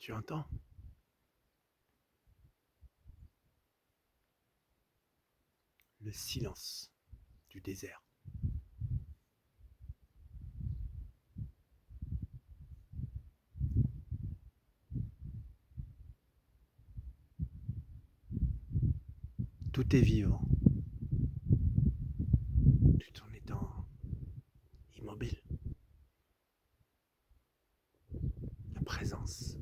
Tu entends? Le silence du désert. Tout est vivant, tout en étant immobile. La présence.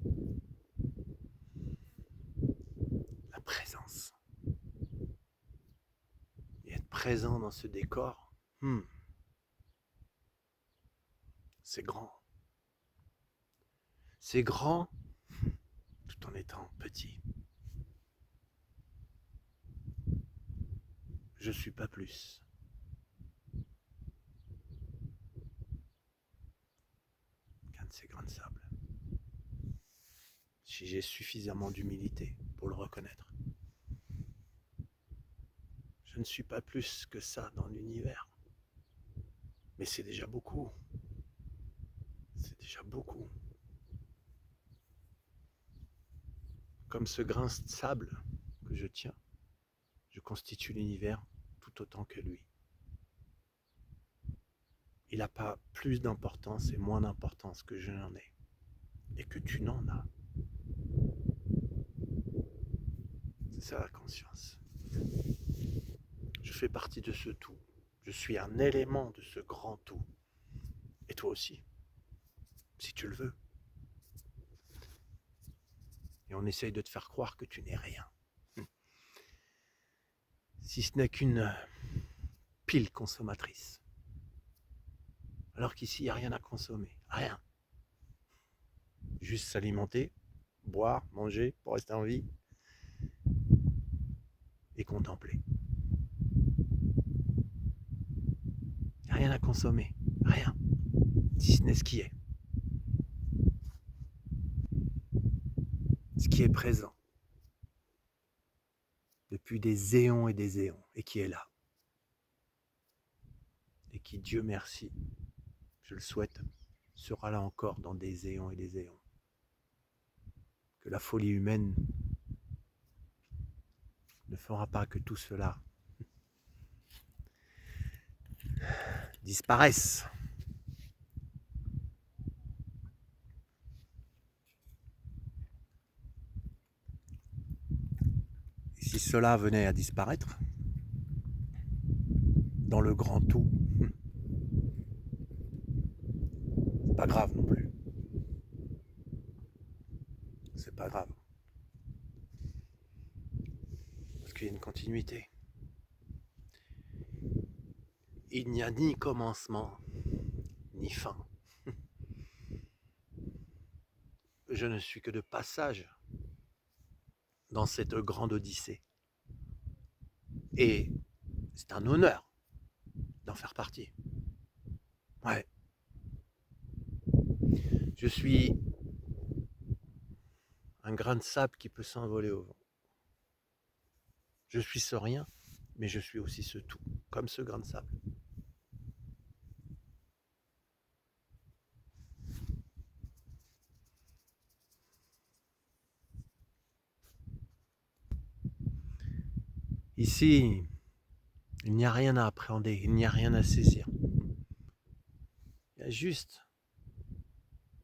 La présence. Et être présent dans ce décor, c'est grand. C'est grand tout en étant petit. Je suis pas plus qu'un de ces grains de sable. Si j'ai suffisamment d'humilité pour le reconnaître. Je ne suis pas plus que ça dans l'univers. Mais c'est déjà beaucoup. C'est déjà beaucoup. Comme ce grain de sable que je tiens, je constitue l'univers tout autant que lui. Il n'a pas plus d'importance et moins d'importance que je n'en ai. Et que tu n'en as. C'est ça la conscience. Je fais partie de ce tout. Je suis un élément de ce grand tout. Et toi aussi, si tu le veux. Et on essaye de te faire croire que tu n'es rien. Si ce n'est qu'une pile consommatrice. Alors qu'ici, il n'y a rien à consommer. Rien. Juste s'alimenter, boire, manger pour rester en vie et contempler. Il n'y a rien à consommer. Rien. Si ce n'est ce qui est. Ce qui est présent. Depuis des éons et des éons. Et qui est là. Et qui, Dieu merci, je le souhaite, sera là encore dans des éons et des éons. Que la folie humaine ne fera pas que tout cela disparaisse. Et si cela venait à disparaître, dans le grand tout, c'est pas grave non plus. C'est pas grave. Parce qu'il y a une continuité. Il n'y a ni commencement, ni fin. Je ne suis que de passage dans cette grande odyssée. Et c'est un honneur d'en faire partie. Ouais. Je suis un grain de sable qui peut s'envoler au vent. Je suis ce rien, mais je suis aussi ce tout, comme ce grain de sable. Ici, il n'y a rien à appréhender, il n'y a rien à saisir. Il y a juste,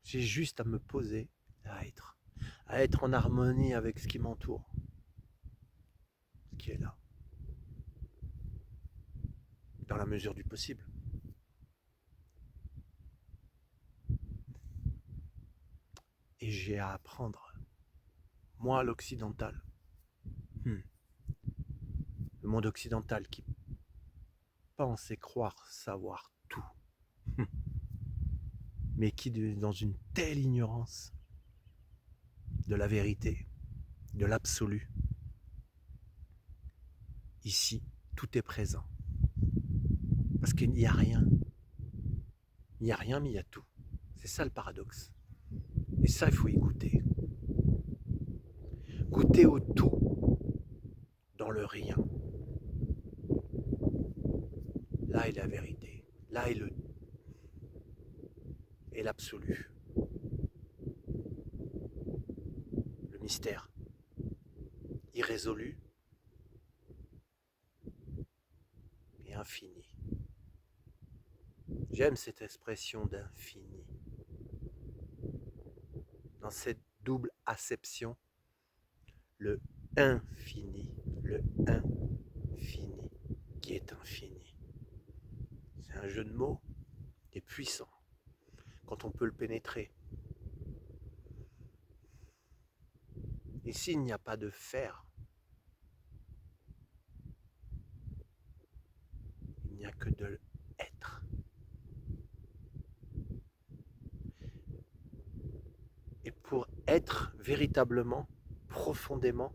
j'ai juste à me poser, à être en harmonie avec ce qui m'entoure, ce qui est là, dans la mesure du possible. Et j'ai à apprendre, moi l'occidental, le monde occidental qui pense et croire savoir tout, mais qui est dans une telle ignorance de la vérité, de l'absolu. Ici, tout est présent. Parce qu'il n'y a rien. Il n'y a rien, mais il y a tout. C'est ça le paradoxe. Et ça, il faut y goûter. Goûter au tout dans le rien. Là est la vérité. Là est l'absolu. mystère irrésolu et infini. J'aime cette expression d'infini. Dans cette double acception, le infini, qui est infini. C'est un jeu de mots et puissant quand on peut le pénétrer. Et s'il n'y a pas de faire, il n'y a que de l'être. Et pour être véritablement, profondément,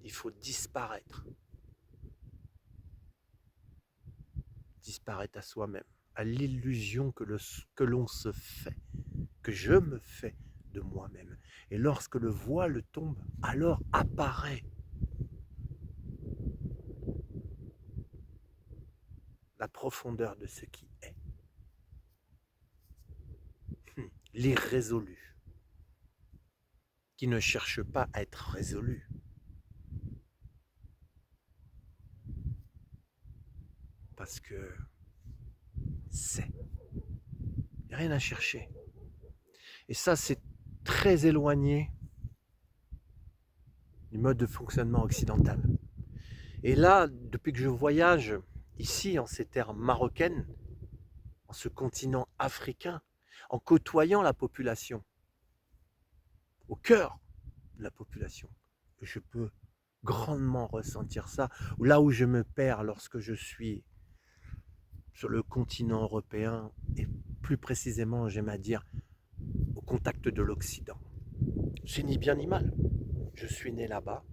il faut disparaître. Disparaître à soi-même, à l'illusion que l'on se fait, que je me fais de moi-même. Et lorsque le voile tombe, alors apparaît la profondeur de ce qui est. L'irrésolu, qui ne cherche pas à être résolu. Parce que c'est. Il n'y a rien à chercher. Et ça, c'est très éloigné du mode de fonctionnement occidental. Et là, depuis que je voyage ici, en ces terres marocaines, en ce continent africain, en côtoyant la population, au cœur de la population, je peux grandement ressentir ça. Là où je me perds lorsque je suis sur le continent européen, et plus précisément, j'aime à dire, au contact de l'Occident. C'est ni bien ni mal. Je suis né là-bas,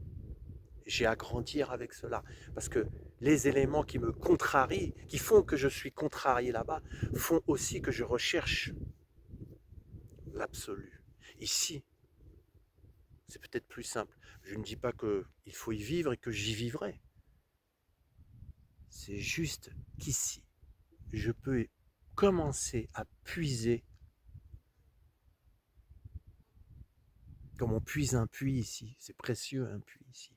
j'ai à grandir avec cela. Parce que les éléments qui me contrarient, qui font que je suis contrarié là-bas, font aussi que je recherche l'absolu. Ici, c'est peut-être plus simple. Je ne dis pas qu'il faut y vivre et que j'y vivrai. C'est juste qu'ici, je peux commencer à puiser comme on puise un puits ici. C'est précieux un puits ici.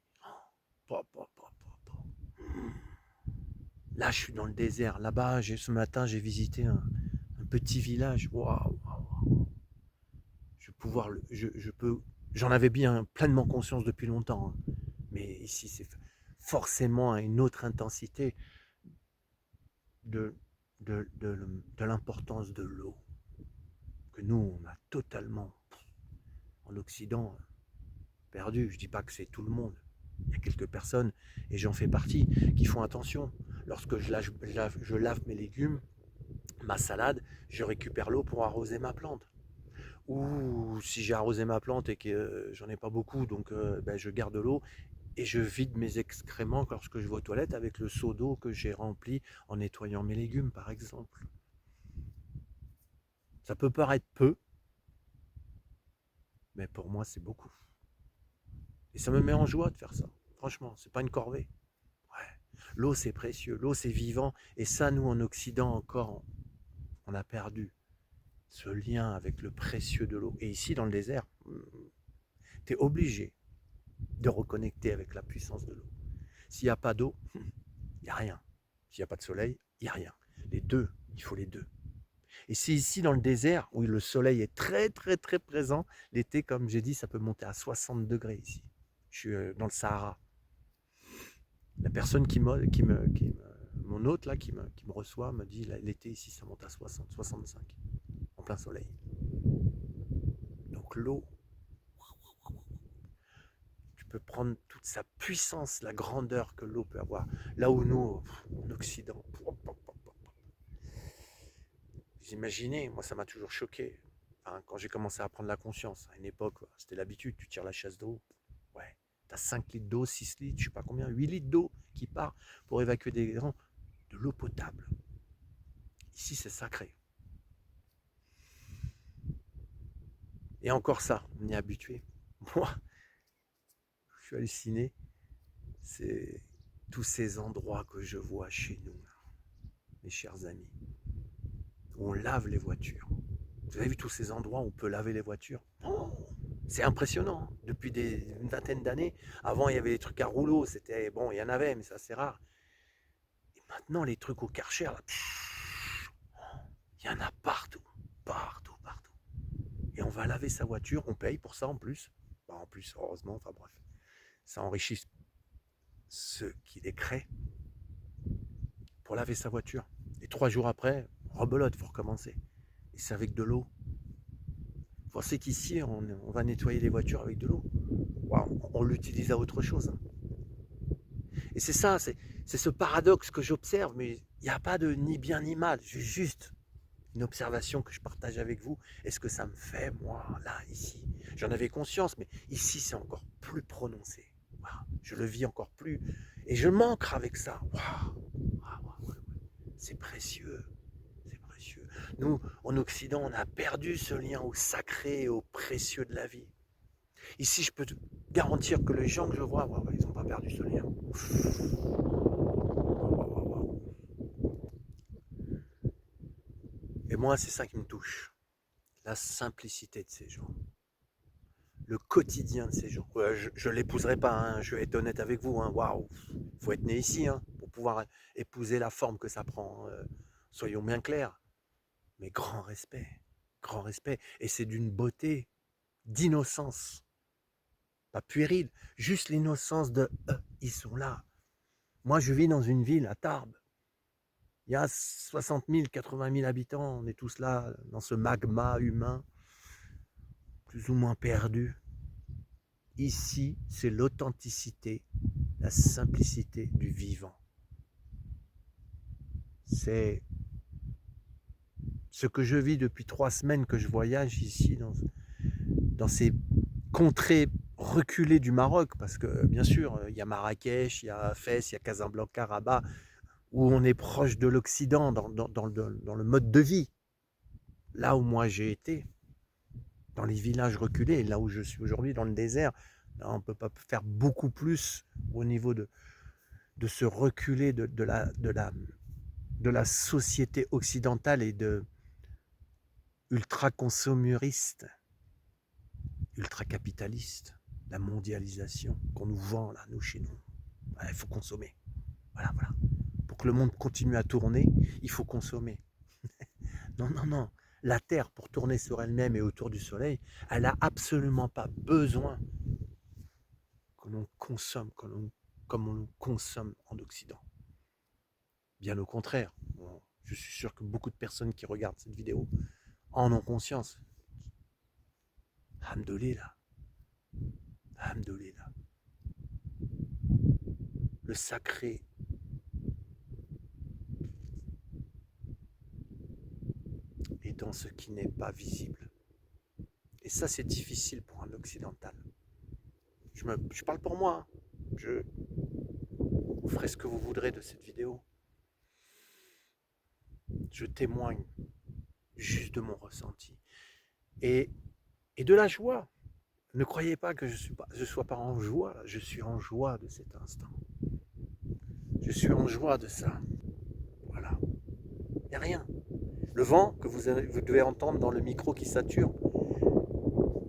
Là, je suis dans le désert. Là-bas, ce matin, j'ai visité un petit village. Waouh, je peux. J'en avais bien pleinement conscience depuis longtemps, hein. Mais ici, c'est forcément à une autre intensité de, de l'importance de l'eau. Que nous, on a totalement, en Occident, perdu. Je ne dis pas que c'est tout le monde. Il y a quelques personnes, et j'en fais partie, qui font attention. Lorsque je lave mes légumes, ma salade, je récupère l'eau pour arroser ma plante. Ou si j'ai arrosé ma plante et que j'en ai pas beaucoup, donc je garde l'eau et je vide mes excréments lorsque je vais aux toilettes avec le seau d'eau que j'ai rempli en nettoyant mes légumes, par exemple. Ça peut paraître peu, mais pour moi, c'est beaucoup. Et ça me met en joie de faire ça. Franchement, c'est pas une corvée. Ouais. L'eau, c'est précieux. L'eau, c'est vivant. Et ça, nous, en Occident, encore, on a perdu ce lien avec le précieux de l'eau. Et ici, dans le désert, tu es obligé de reconnecter avec la puissance de l'eau. S'il n'y a pas d'eau, il n'y a rien. S'il n'y a pas de soleil, il n'y a rien. Les deux, il faut les deux. Et c'est ici dans le désert où le soleil est très très très présent. L'été, comme j'ai dit, ça peut monter à 60 degrés ici. Je suis dans le Sahara. La personne mon hôte là, qui me reçoit me dit l'été ici ça monte à 60, 65 en plein soleil. Donc l'eau, tu peux prendre toute sa puissance, la grandeur que l'eau peut avoir. Là où nous, en Occident, vous imaginez, moi ça m'a toujours choqué. Enfin, quand j'ai commencé à prendre la conscience, à une époque, c'était l'habitude, tu tires la chasse d'eau, ouais, t'as 5 litres d'eau, 6 litres, je sais pas combien, 8 litres d'eau qui part pour évacuer des gens, de l'eau potable. Ici, c'est sacré. Et encore ça, on y est habitué. Moi, je suis halluciné. C'est tous ces endroits que je vois chez nous, mes chers amis, où on lave les voitures. Vous avez vu tous ces endroits où on peut laver les voitures? Oh, C'est impressionnant. Depuis une vingtaine d'années, avant il y avait des trucs à rouleau, c'était bon, il y en avait, mais ça c'est rare. Et maintenant les trucs au Karcher, là, il y en a partout, partout, partout. Et on va laver sa voiture, on paye pour ça en plus. Bah, en plus, heureusement, enfin bref. Ça enrichit ceux qui les créent pour laver sa voiture. Et 3 jours après, rebelote, il faut recommencer. Et c'est avec de l'eau. Vous pensez qu'ici, on va nettoyer les voitures avec de l'eau? On l'utilise à autre chose. Hein. Et c'est ça, c'est ce paradoxe que j'observe, mais il n'y a pas de ni bien ni mal, juste une observation que je partage avec vous. Est-ce que ça me fait, moi, là, ici? J'en avais conscience, mais ici, c'est encore plus prononcé. Voilà. Je le vis encore plus. Et je m'ancre avec ça. Wow. C'est précieux. C'est précieux. Nous, en Occident, on a perdu ce lien au sacré et au précieux de la vie. Ici, je peux te garantir que les gens que je vois, ils n'ont pas perdu ce lien. Et moi, c'est ça qui me touche. La simplicité de ces gens. Le quotidien de ces gens. Je ne l'épouserai pas, hein, je vais être honnête avec vous. Waouh, il faut être né ici hein, pour pouvoir épouser la forme que ça prend. Soyons bien clairs. Mais grand respect. Grand respect. Et c'est d'une beauté, d'innocence. Pas puérile, juste l'innocence de ils sont là. Moi, je vis dans une ville, à Tarbes. Il y a 60 000, 80 000 habitants. On est tous là, dans ce magma humain, plus ou moins perdu. Ici, c'est l'authenticité, la simplicité du vivant. C'est ce que je vis depuis 3 semaines que je voyage ici, dans ces contrées reculées du Maroc, parce que bien sûr, il y a Marrakech, il y a Fès, il y a Casablanca, Rabat, où on est proche de l'Occident dans le mode de vie. Là où moi j'ai été, dans les villages reculés, là où je suis aujourd'hui, dans le désert, là on ne peut pas faire beaucoup plus au niveau de se reculer de la société occidentale et de ultra-consumériste, ultra-capitaliste, la mondialisation qu'on nous vend là, nous, chez nous. Il faut consommer. Voilà. Pour que le monde continue à tourner, il faut consommer. Non. La Terre, pour tourner sur elle-même et autour du Soleil, elle n'a absolument pas besoin que l'on consomme comme on consomme en Occident. Bien au contraire. Je suis sûr que beaucoup de personnes qui regardent cette vidéo en ont conscience. Alhamdoulilah. Alhamdoulilah. Le sacré est dans ce qui n'est pas visible. Et ça, c'est difficile pour un occidental. Je parle pour moi. Vous ferez ce que vous voudrez de cette vidéo. Je témoigne juste de mon ressenti. Et de la joie. Ne croyez pas que je ne sois pas en joie. Je suis en joie de cet instant. Je suis en joie de ça. Voilà. Il n'y a rien. Le vent que vous devez entendre dans le micro qui sature.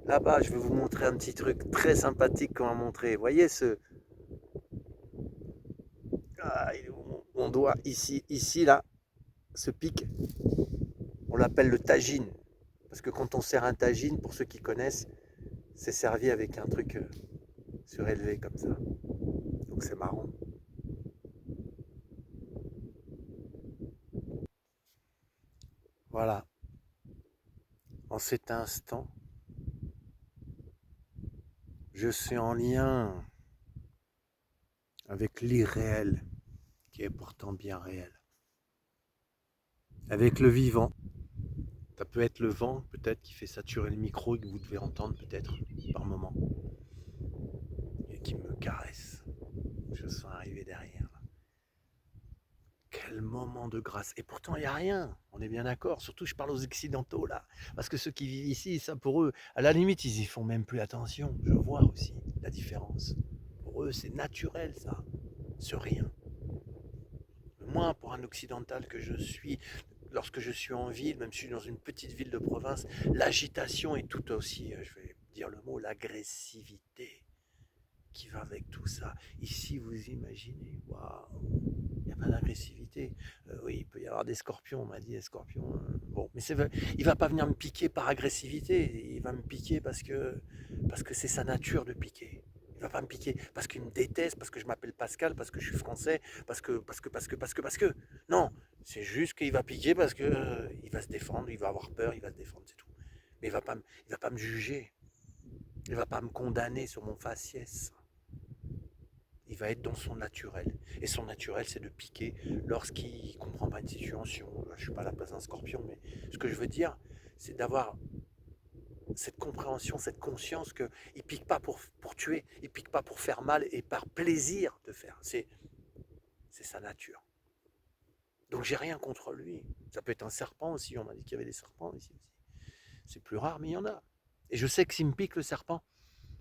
Là-bas, je vais vous montrer un petit truc très sympathique qu'on m'a montré. Vous voyez ce... on doit ici, là, ce pic, on l'appelle le tagine. Parce que quand on sert un tagine, pour ceux qui connaissent, c'est servi avec un truc surélevé comme ça. Donc c'est marrant. Voilà. En cet instant, je suis en lien avec l'irréel, qui est pourtant bien réel. Avec le vivant. Ça peut être le vent, peut-être, qui fait saturer le micro et que vous devez entendre peut-être par moment. Et qui me caresse. Je sens arriver derrière. Quel moment de grâce. Et pourtant, il n'y a rien. On est bien d'accord. Surtout, je parle aux Occidentaux, là. Parce que ceux qui vivent ici, ça pour eux, à la limite, ils y font même plus attention. Je vois aussi la différence. Pour eux, c'est naturel, ça. Ce rien. Moi, pour un occidental que je suis, lorsque je suis en ville, même si je suis dans une petite ville de province, l'agitation est tout aussi, dire le mot, l'agressivité qui va avec tout ça. Ici, vous imaginez, waouh, il n'y a pas d'agressivité. Oui, il peut y avoir des scorpions, on m'a dit, des scorpions. Bon, mais il va pas venir me piquer par agressivité. Il va me piquer parce que c'est sa nature de piquer. Il va pas me piquer parce qu'il me déteste, parce que je m'appelle Pascal, parce que je suis français, parce que. Non, c'est juste qu'il va piquer parce que il va se défendre, il va avoir peur, il va se défendre, c'est tout. Mais il va pas me juger. Il va pas me condamner sur mon faciès. Il va être dans son naturel. Et son naturel, c'est de piquer lorsqu'il ne comprend pas une situation. Je ne suis pas à la place d'un scorpion, mais ce que je veux dire, c'est d'avoir cette compréhension, cette conscience qu'il ne pique pas pour tuer, il ne pique pas pour faire mal et par plaisir de faire. C'est sa nature. Donc j'ai rien contre lui. Ça peut être un serpent aussi, on m'a dit qu'il y avait des serpents ici aussi. C'est plus rare, mais il y en a. Et je sais que s'il me pique le serpent,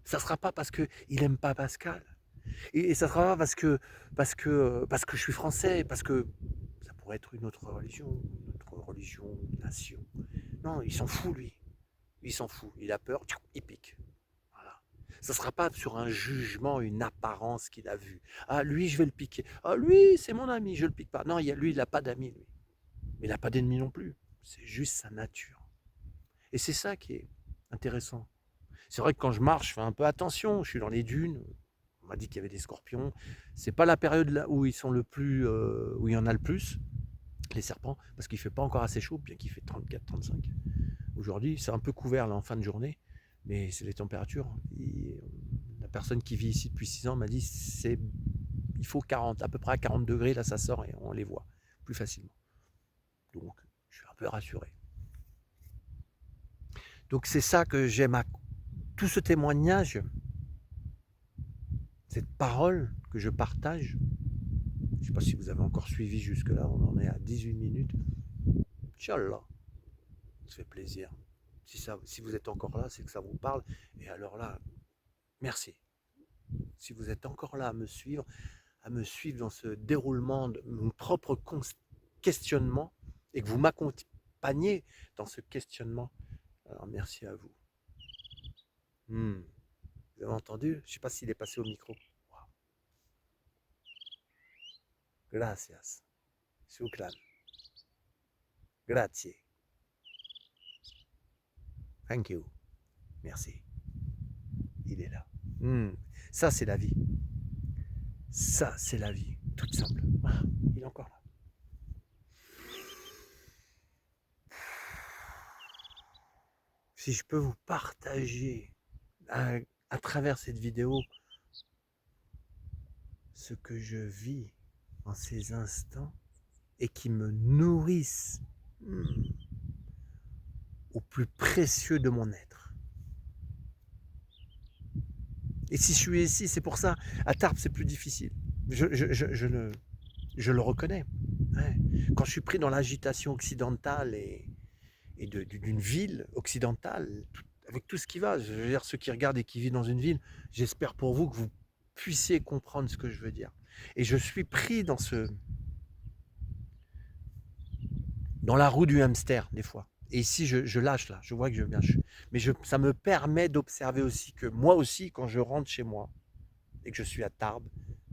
ça ne sera pas parce qu'il n'aime pas Pascal. Et ça sera pas parce que je suis français, parce que ça pourrait être une autre religion, nation. Non, il s'en fout, lui. Il s'en fout. Il a peur, il pique. Voilà. Ça ne sera pas sur un jugement, une apparence qu'il a vue. Ah, lui, je vais le piquer. Ah, lui, c'est mon ami, je le pique pas. Non, lui, il n'a pas d'amis, lui. Mais il n'a pas d'ennemis non plus. C'est juste sa nature. Et c'est ça qui est intéressant. C'est vrai que quand je marche, je fais un peu attention. Je suis dans les dunes. On m'a dit qu'il y avait des scorpions. C'est pas la période là où ils sont le plus, où il y en a le plus, les serpents, parce qu'il fait pas encore assez chaud, bien qu'il fait 34, 35. Aujourd'hui, c'est un peu couvert là en fin de journée, mais c'est les températures. La personne qui vit ici depuis 6 ans m'a dit il faut 40, à peu près à 40 degrés, là ça sort et on les voit plus facilement. Donc, je suis un peu rassuré. Donc c'est ça que j'aime à tout ce témoignage, cette parole que je partage. Je ne sais pas si vous avez encore suivi jusque-là, on en est à 18 minutes. Inch'Allah, ça fait plaisir. Si vous êtes encore là, c'est que ça vous parle. Et alors là, merci. Si vous êtes encore là à me suivre dans ce déroulement de mon propre questionnement, et que vous m'accompagnez dans ce questionnement, alors merci à vous. Vous avez entendu? Je ne sais pas s'il est passé au micro. Wow. Gracias. Shukran. Grazie. Thank you. Merci. Il est là. Ça, c'est la vie. Ça, c'est la vie. Toute simple. Ah, il est encore là. Si je peux vous partager à travers cette vidéo ce que je vis en ces instants et qui me nourrissent au plus précieux de mon être. Et si je suis ici, c'est pour ça. À Tarbes, c'est plus difficile. Je le reconnais. Ouais. Quand je suis pris dans l'agitation occidentale et d'une ville occidentale, avec tout ce qui va, je veux dire, ceux qui regardent et qui vivent dans une ville, j'espère pour vous que vous puissiez comprendre ce que je veux dire. Et je suis pris dans la roue du hamster, des fois. Et ici, je lâche là, je vois que je lâche. Mais ça me permet d'observer aussi que moi aussi, quand je rentre chez moi et que je suis à Tarbes,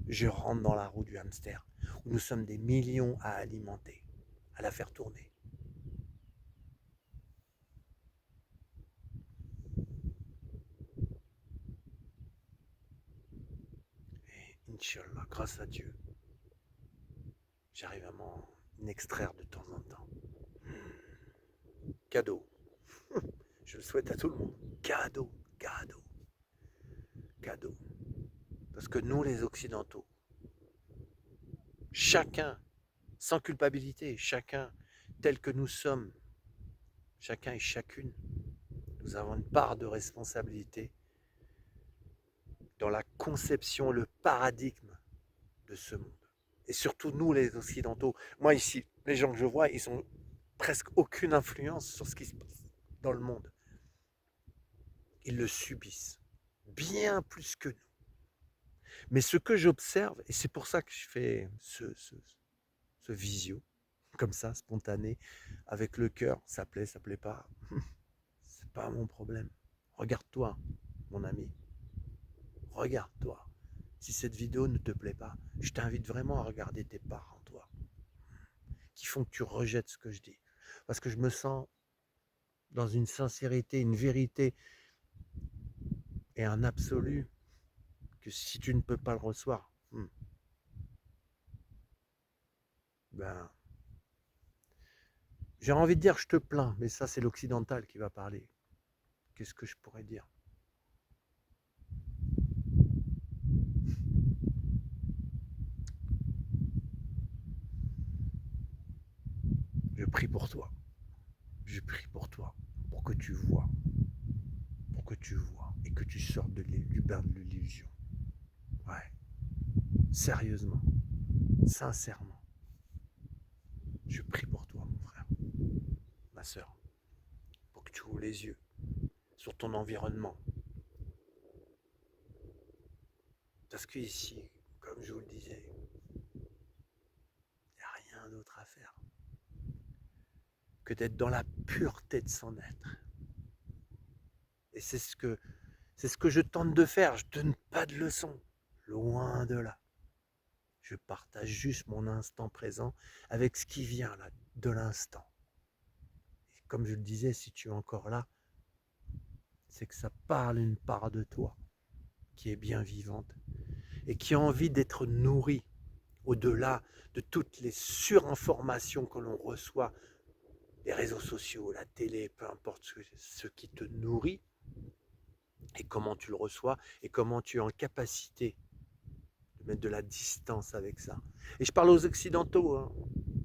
je rentre dans la roue du hamster, où nous sommes des millions à alimenter, à la faire tourner. Et Inch'Allah, grâce à Dieu, j'arrive à m'en extraire de temps en temps. Cadeau. Je le souhaite à tout le monde. Cadeau, cadeau, cadeau. Parce que nous, les Occidentaux, chacun, sans culpabilité, chacun tel que nous sommes, chacun et chacune, nous avons une part de responsabilité dans la conception, le paradigme de ce monde. Et surtout nous, les Occidentaux. Moi ici, les gens que je vois, ils ont presque aucune influence sur ce qui se passe dans le monde. Ils le subissent bien plus que nous. Mais ce que j'observe, et c'est pour ça que je fais ce visio, comme ça, spontané, avec le cœur, ça plaît pas, c'est pas mon problème. Regarde-toi, mon ami. Regarde-toi. Si cette vidéo ne te plaît pas, je t'invite vraiment à regarder tes parts en toi, qui font que tu rejettes ce que je dis. Parce que je me sens dans une sincérité, une vérité et un absolu que si tu ne peux pas le recevoir, ben, j'ai envie de dire je te plains, mais ça c'est l'occidental qui va parler. Qu'est-ce que je pourrais dire? Je prie pour toi. Je prie pour toi, pour que tu vois, et que tu sortes du bain de l'illusion. Ouais, sérieusement, sincèrement, je prie pour toi, mon frère, ma soeur, pour que tu ouvres les yeux sur ton environnement. Parce que ici, comme je vous le disais, il n'y a rien d'autre à faire que d'être dans la pureté de son être. Et c'est ce que je tente de faire. Je donne pas de leçons, loin de là. Je partage juste mon instant présent avec ce qui vient là, de l'instant. Et comme je le disais, si tu es encore là, c'est que ça parle une part de toi qui est bien vivante et qui a envie d'être nourrie au-delà de toutes les surinformations que l'on reçoit, les réseaux sociaux, la télé, peu importe ce qui te nourrit et comment tu le reçois et comment tu es en capacité de mettre de la distance avec ça. Et je parle aux Occidentaux. Hein.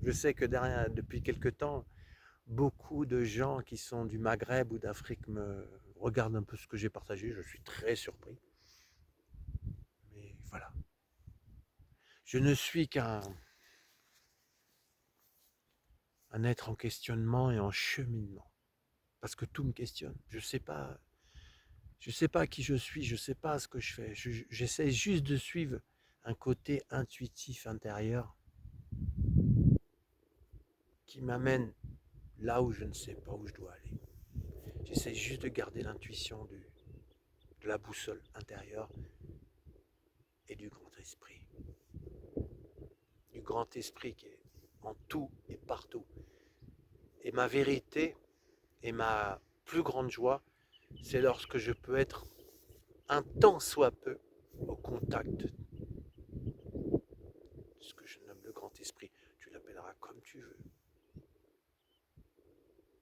Je sais que depuis quelque temps, beaucoup de gens qui sont du Maghreb ou d'Afrique me regardent un peu ce que j'ai partagé. Je suis très surpris. Mais voilà. Je ne suis qu'un être en questionnement et en cheminement. Parce que tout me questionne. Je sais pas qui je suis, je sais pas ce que je fais. J'essaie juste de suivre un côté intuitif intérieur qui m'amène là où je ne sais pas où je dois aller. J'essaie juste de garder l'intuition de la boussole intérieure et du grand esprit. Du grand esprit qui est en tout et partout. Et ma vérité et ma plus grande joie, c'est lorsque je peux être un tant soit peu au contact de ce que je nomme le grand esprit. Tu l'appelleras comme tu veux.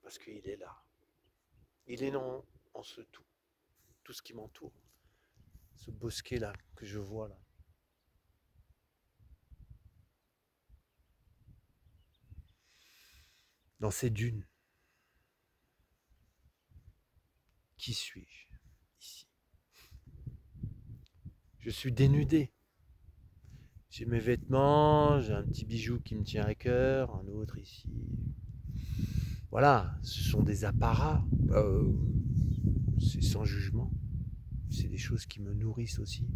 Parce qu'il est là. Il est non en ce tout ce qui m'entoure. Ce bosquet là que je vois là. Dans ces dunes. Qui suis-je ici? Je suis dénudé. J'ai mes vêtements, j'ai un petit bijou qui me tient à cœur, un autre ici. Voilà, ce sont des apparats. C'est sans jugement. C'est des choses qui me nourrissent aussi,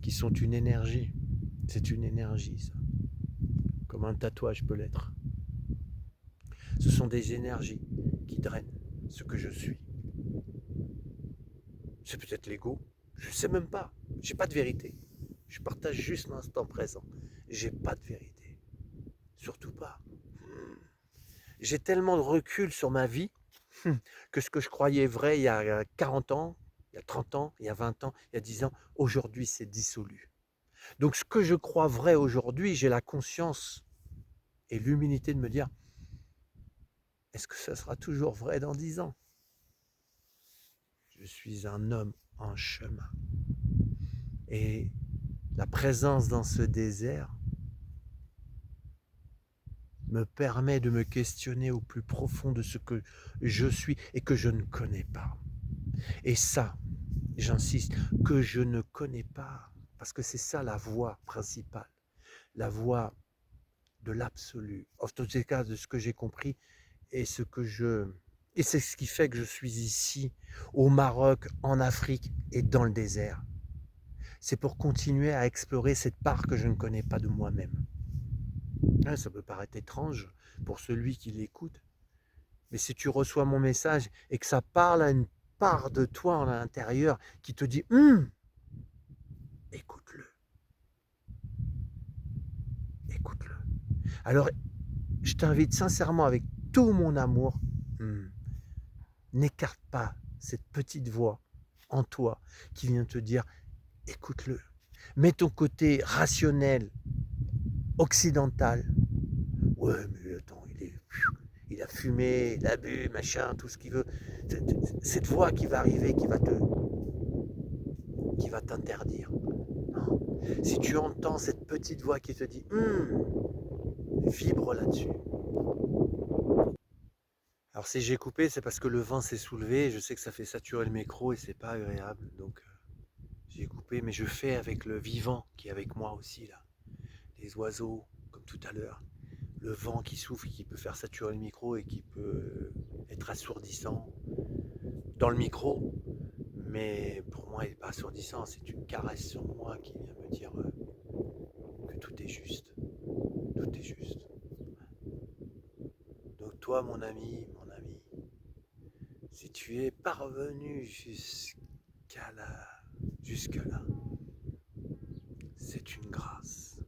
qui sont une énergie. C'est une énergie, ça. Comme un tatouage peut l'être. Ce sont des énergies qui drainent ce que je suis. C'est peut-être l'ego. Je ne sais même pas. J'ai pas de vérité. Je partage juste l'instant présent. J'ai pas de vérité. Surtout pas. J'ai tellement de recul sur ma vie que ce que je croyais vrai il y a 40 ans, il y a 30 ans, il y a 20 ans, il y a 10 ans, aujourd'hui c'est dissolu. Donc ce que je crois vrai aujourd'hui, j'ai la conscience et l'humilité de me dire, est-ce que ça sera toujours vrai dans 10 ans? Je suis un homme en chemin. Et la présence dans ce désert me permet de me questionner au plus profond de ce que je suis et que je ne connais pas. Et ça, j'insiste, que je ne connais pas, parce que c'est ça la voie principale, la voie de l'absolu, en tous les cas de ce que j'ai compris et et c'est ce qui fait que je suis ici, au Maroc, en Afrique et dans le désert. C'est pour continuer à explorer cette part que je ne connais pas de moi-même. Ça peut paraître étrange pour celui qui l'écoute, mais si tu reçois mon message et que ça parle part de toi en l'intérieur qui te dit écoute-le, écoute-le. Alors, je t'invite sincèrement avec tout mon amour, n'écarte pas cette petite voix en toi qui vient te dire écoute-le. Mets ton côté rationnel, occidental. Ouais, mais attends, il a fumé, il a bu, machin, tout ce qu'il veut. Cette voix qui va arriver, qui va t'interdire. Non. Si tu entends cette petite voix qui te dit vibre là-dessus. Alors si j'ai coupé, c'est parce que le vent s'est soulevé. Je sais que ça fait saturer le micro et c'est pas agréable. Donc j'ai coupé, mais je fais avec le vivant qui est avec moi aussi là. Les oiseaux, comme tout à l'heure. Le vent qui souffle, qui peut faire saturer le micro et qui peut être assourdissant dans le micro. Mais pour moi, il n'est pas assourdissant. C'est une caresse sur moi qui vient me dire que tout est juste. Tout est juste. Donc toi, mon ami, si tu es parvenu jusque-là, c'est une grâce.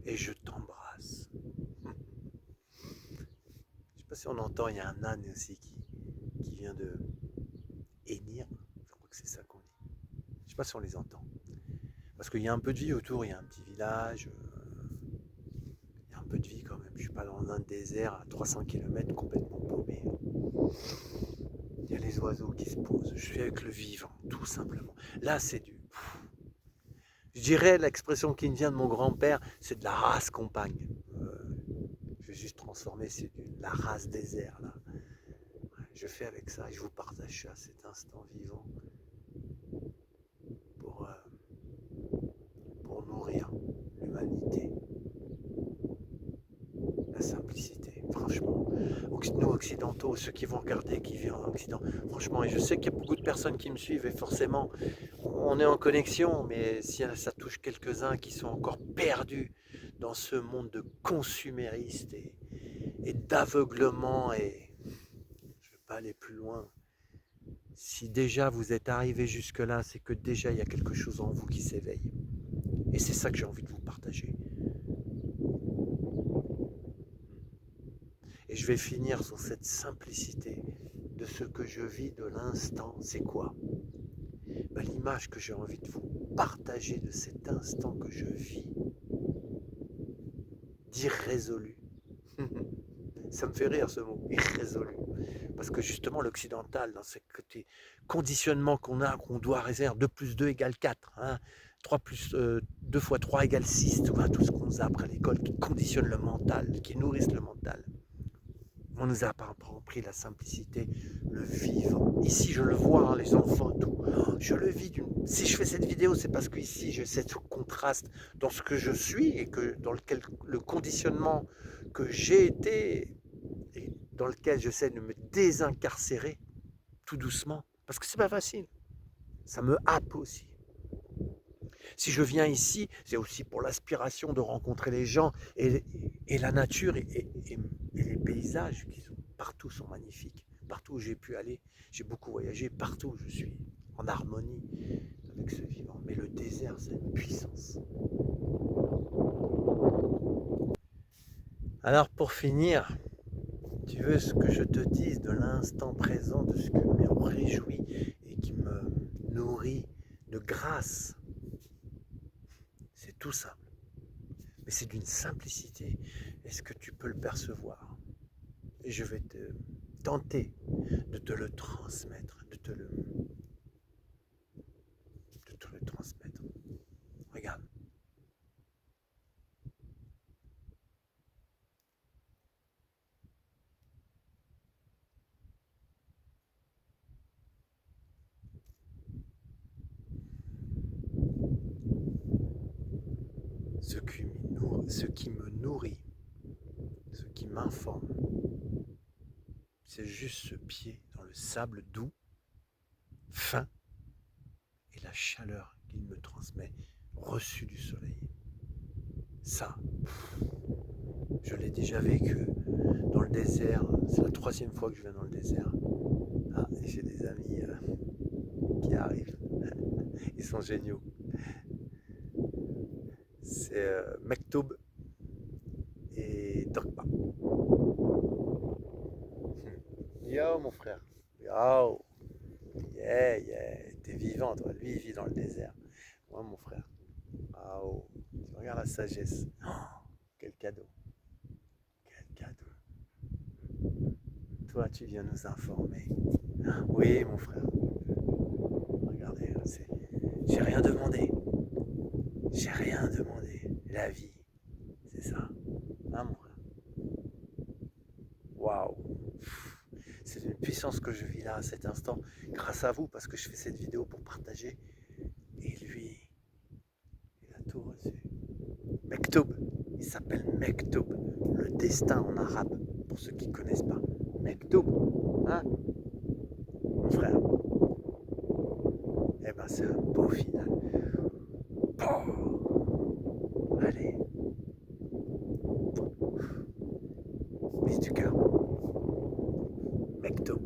Et je t'embrasse. Je sais pas si on entend, il y a un âne aussi qui vient de hennir. Je crois que c'est ça qu'on dit. Je sais pas si on les entend. Parce qu'il y a un peu de vie autour, il y a un petit village. Il y a un peu de vie quand même. Je suis pas dans un désert à 300 km complètement paumé. Il y a les oiseaux qui se posent. Je suis avec le vivant, tout simplement. Là, c'est du... Je dirais l'expression qui me vient de mon grand-père, c'est de la race compagne. Je vais juste transformer, c'est de la race désert là. Je fais avec ça et je vous partage ça, cet instant vivant pour nourrir l'humanité. La simplicité, franchement. Nous occidentaux, ceux qui vont regarder, qui vivent en Occident, franchement, et je sais qu'il y a beaucoup de personnes qui me suivent et forcément, on est en connexion, mais si ça touche quelques-uns qui sont encore perdus dans ce monde de consuméristes et d'aveuglement, et je ne vais pas aller plus loin. Si déjà vous êtes arrivé jusque-là, c'est que déjà il y a quelque chose en vous qui s'éveille. Et c'est ça que j'ai envie de vous partager. Et je vais finir sur cette simplicité de ce que je vis de l'instant. C'est quoi? L'image que j'ai envie de vous partager de cet instant que je vis, d'irrésolu. Ça me fait rire ce mot, irrésolu. Parce que justement l'occidental, dans ce côté conditionnement qu'on a, qu'on doit réserver, 2 plus 2 égale 4, hein, 3 plus 2 fois 3 égale 6, tout ce qu'on nous a appris à l'école qui conditionne le mental, qui nourrissent le mental. On nous a pas appris la simplicité, le vivre. Ici, je le vois, hein, les enfants, tout. Je le vis. Si je fais cette vidéo, c'est parce qu'ici, je sais ce contraste dans ce que je suis et que dans le conditionnement que j'ai été et dans lequel j'essaie de me désincarcérer tout doucement. Parce que c'est pas facile. Ça me happe aussi. Si je viens ici, c'est aussi pour l'aspiration de rencontrer les gens et la nature et les paysages qui sont partout sont magnifiques. Partout où j'ai pu aller, j'ai beaucoup voyagé, partout où je suis en harmonie avec ce vivant. Mais le désert, c'est une puissance. Alors pour finir, tu veux ce que je te dise de l'instant présent, de ce qui me réjouit et qui me nourrit de grâce. C'est tout simple. Mais c'est d'une simplicité. Est-ce que tu peux le percevoir? Et je vais te tenter de te le transmettre, de te le transmettre. Regarde. Ce qui me nourrit, ce qui m'informe, c'est juste ce pied dans le sable doux, fin, et la chaleur qu'il me transmet, reçue du soleil. Ça, je l'ai déjà vécu dans le désert. C'est la 3e fois que je viens dans le désert. Ah, j'ai des amis qui arrivent. Ils sont géniaux. C'est Mektoub et Drogba. Yo mon frère. Yo. Yeah, yeah. T'es vivant toi. Lui il vit dans le désert. Moi mon frère. Ah oh. Tu regardes la sagesse. Oh, quel cadeau. Quel cadeau. Toi tu viens nous informer. Oui mon frère. Regardez, j'ai rien demandé. J'ai rien demandé. La vie, c'est ça. Hein, mon frère? Waouh! C'est une puissance que je vis là, à cet instant, grâce à vous, parce que je fais cette vidéo pour partager. Et lui, il a tout reçu. Mektoub, il s'appelle Mektoub. Le destin en arabe, pour ceux qui ne connaissent pas. Mektoub, hein? Mon frère. Eh ben, c'est un beau final. Oh, allez. Bis du cœur. Mektoub.